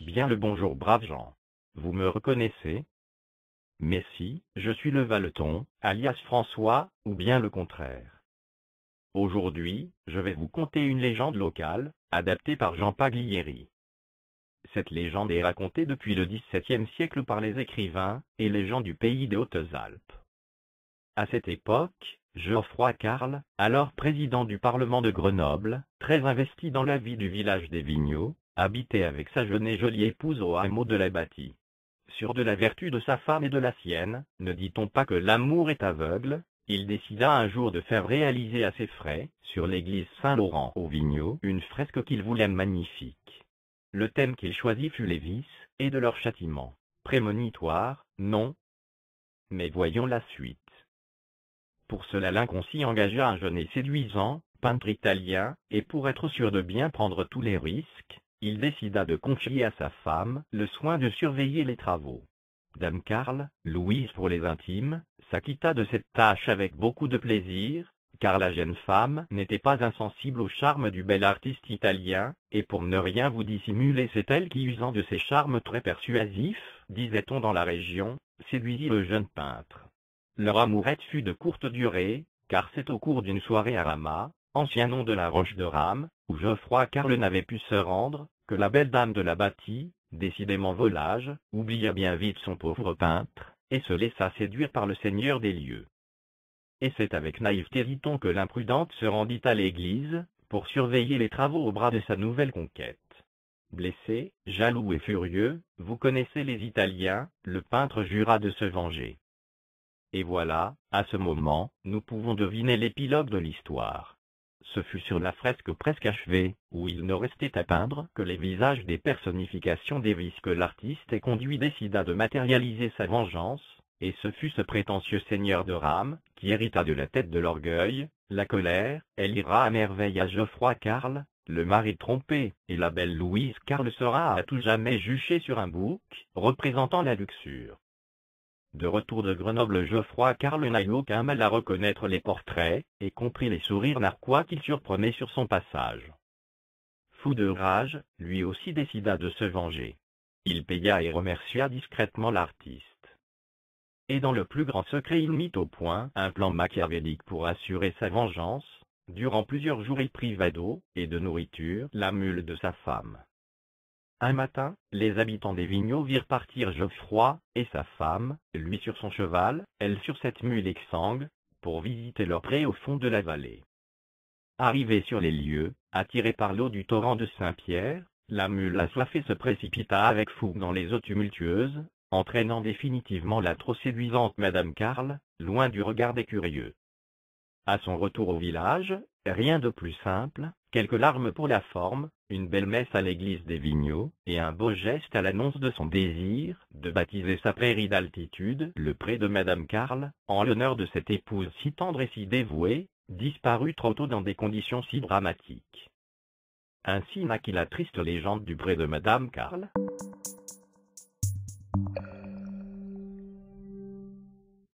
Bien le bonjour braves gens. Vous me reconnaissez? Mais si, je suis le Valeton, alias François, ou bien le contraire. Aujourd'hui, je vais vous conter une légende locale, adaptée par Jean Paglieri. Cette légende est racontée depuis le XVIIe siècle par les écrivains et les gens du pays des Hautes-Alpes. À cette époque, Geoffroy Carle, alors président du Parlement de Grenoble, très investi dans la vie du village des Vigneaux, habitait avec sa jeune et jolie épouse au hameau de la Bâtie. Sûr de la vertu de sa femme et de la sienne, ne dit-on pas que l'amour est aveugle, il décida un jour de faire réaliser à ses frais, sur l'église Saint-Laurent aux Vigneaux, une fresque qu'il voulait magnifique. Le thème qu'il choisit fut les vices, et de leur châtiment. Prémonitoire, non? Mais voyons la suite. Pour cela l'inconcis engagea un jeune et séduisant, peintre italien, et pour être sûr de bien prendre tous les risques, il décida de confier à sa femme le soin de surveiller les travaux. Dame Carle, Louise pour les intimes, s'acquitta de cette tâche avec beaucoup de plaisir, car la jeune femme n'était pas insensible au charme du bel artiste italien, et pour ne rien vous dissimuler c'est elle qui, usant de ses charmes très persuasifs, disait-on dans la région, séduisit le jeune peintre. Leur amourette fut de courte durée, car c'est au cours d'une soirée à Ramas, ancien nom de la Roche de Rame, où Geoffroy Carle n'avait pu se rendre, que la belle dame de la Bâtie, décidément volage, oublia bien vite son pauvre peintre, et se laissa séduire par le seigneur des lieux. Et c'est avec naïveté dit-on que l'imprudente se rendit à l'église, pour surveiller les travaux au bras de sa nouvelle conquête. Blessé, jaloux et furieux, vous connaissez les Italiens, le peintre jura de se venger. Et voilà, à ce moment, nous pouvons deviner l'épilogue de l'histoire. Ce fut sur la fresque presque achevée, où il ne restait à peindre que les visages des personnifications des vices que l'artiste éconduit décida de matérialiser sa vengeance, et ce fut ce prétentieux seigneur de Rame, qui hérita de la tête de l'orgueil, la colère, elle ira à merveille à Geoffroy Carle, le mari trompé, et la belle Louise Carle sera à tout jamais juchée sur un bouc, représentant la luxure. De retour de Grenoble, Geoffroy Carle n'a eu aucun mal à reconnaître les portraits, et compris les sourires narquois qu'il surprenait sur son passage. Fou de rage, lui aussi décida de se venger. Il paya et remercia discrètement l'artiste. Et dans le plus grand secret il mit au point un plan machiavélique pour assurer sa vengeance. Durant plusieurs jours il priva d'eau et de nourriture la mule de sa femme. Un matin, les habitants des Vigneaux virent partir Geoffroy et sa femme, lui sur son cheval, elle sur cette mule exsangue, pour visiter leur pré au fond de la vallée. Arrivée sur les lieux, attirée par l'eau du torrent de Saint-Pierre, la mule assoiffée se précipita avec fougue dans les eaux tumultueuses, entraînant définitivement la trop séduisante Madame Carle, loin du regard des curieux. À son retour au village, rien de plus simple, quelques larmes pour la forme, une belle messe à l'église des Vigneaux, et un beau geste à l'annonce de son désir, de baptiser sa prairie d'altitude, le pré de Madame Carle, en l'honneur de cette épouse si tendre et si dévouée, disparue trop tôt dans des conditions si dramatiques. Ainsi naquit la triste légende du pré de Madame Carle.